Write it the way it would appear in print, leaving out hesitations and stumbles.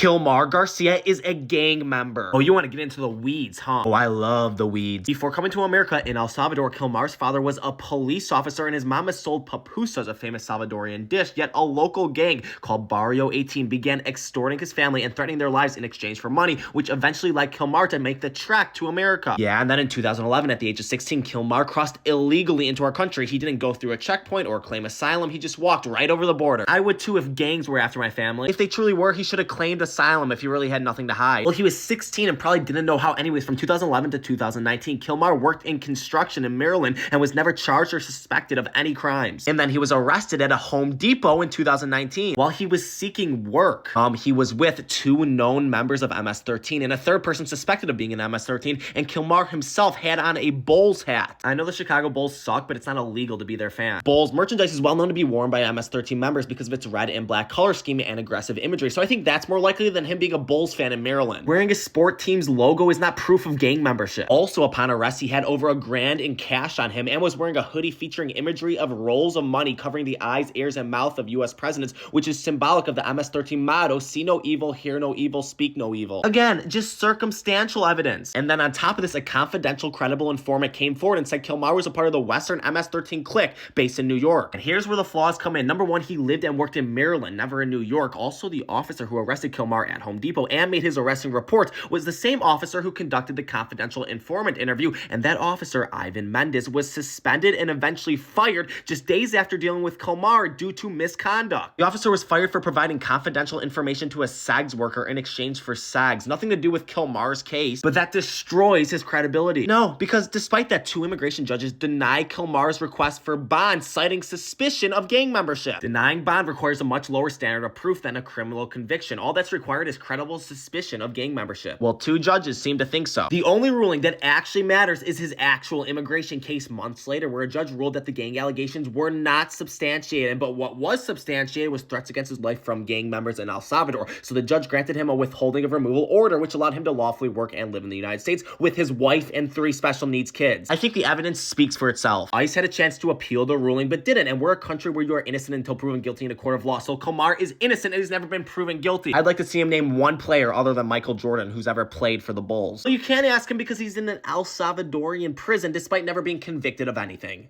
Kilmar Garcia is a gang member. Oh, you want to get into the weeds, huh? Oh, I love the weeds. Before coming to America in El Salvador, Kilmar's father was a police officer and his mama sold pupusas, a famous Salvadorian dish, yet a local gang called Barrio 18 began extorting his family and threatening their lives in exchange for money, which eventually led Kilmar to make the trek to America. Yeah, and then in 2011, at the age of 16, Kilmar crossed illegally into our country. He didn't go through a checkpoint or claim asylum. He just walked right over the border. I would too if gangs were after my family. If they truly were, he should have claimed asylum if he really had nothing to hide. Well, he was 16 and probably didn't know how. Anyways, from 2011 to 2019, Kilmar worked in construction in Maryland and was never charged or suspected of any crimes. And then he was arrested at a Home Depot in 2019 while he was seeking work. He was with two known members of MS-13 and a third person suspected of being an MS-13, and Kilmar himself had on a Bulls hat. I know the Chicago Bulls suck, but it's not illegal to be their fan. Bulls merchandise is well known to be worn by MS-13 members because of its red and black color scheme and aggressive imagery, so I think that's more likely than him being a Bulls fan in Maryland. Wearing a sport team's logo is not proof of gang membership. Also, upon arrest, he had over $1,000 in cash on him and was wearing a hoodie featuring imagery of rolls of money covering the eyes, ears, and mouth of U.S. presidents, which is symbolic of the MS-13 motto, see no evil, hear no evil, speak no evil. Again, just circumstantial evidence. And then on top of this, a confidential, credible informant came forward and said Kilmar was a part of the Western MS-13 clique based in New York. And here's where the flaws come in. Number one, he lived and worked in Maryland, never in New York. Also, the officer who arrested Kilmar at Home Depot and made his arresting report was the same officer who conducted the confidential informant interview, and that officer, Ivan Mendez, was suspended and eventually fired just days after dealing with Kilmar due to misconduct. The officer was fired for providing confidential information to a SAGS worker in exchange for SAGS. Nothing to do with Kilmar's case, but that destroys his credibility. No, because despite that, two immigration judges denied Kilmar's request for bond, citing suspicion of gang membership. Denying bond requires a much lower standard of proof than a criminal conviction. All that's required is credible suspicion of gang membership. Well, two judges seem to think so. The only ruling that actually matters is his actual immigration case months later, where a judge ruled that the gang allegations were not substantiated, but what was substantiated was threats against his life from gang members in El Salvador. So the judge granted him a withholding of removal order, which allowed him to lawfully work and live in the United States with his wife and 3 special needs kids. I think the evidence speaks for itself. ICE had a chance to appeal the ruling, but didn't, and we're a country where you are innocent until proven guilty in a court of law. So Kilmar is innocent and he's never been proven guilty. I'd like to see him name one player other than Michael Jordan who's ever played for the Bulls. So you can't ask him because he's in an El Salvadorian prison despite never being convicted of anything.